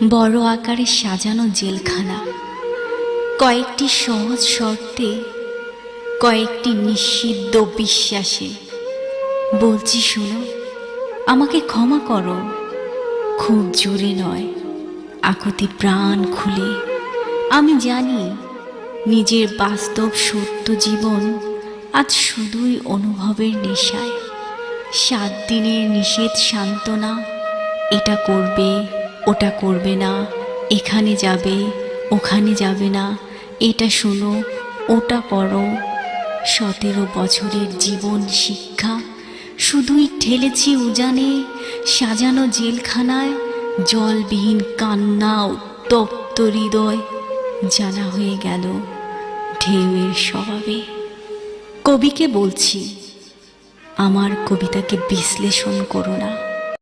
বড় আকারে সাজানো জেলখানা, কয়েকটি সহজ শর্তে, কয়েকটি নিষিদ্ধ বিশ্বাসে। বলছি শোনো, আমাকে ক্ষমা করো, খুব জোরে নয়, আকুতি প্রাণ খুলে। আমি জানি নিজের বাস্তব সত্য জীবন আজ শুধুই অনুভবের নেশায়। 7 দিনের নিষেধ সান্ত্বনা, এটা করবে, ওটা করবে না, এখানে যাবে, ওখানে যাবে না, এটা শোনো, ওটা করো। 17 বছরের জীবন শিক্ষা শুধুই ঠেলেছি উজানে, সাজানো জেলখানায় জলবিহীন কান্না, উত্তপ্ত হৃদয় জানা হয়ে গেল ঢেউয়ের স্বভাবে। কবিকে বলছি, আমার কবিতাকে বিশ্লেষণ করো না।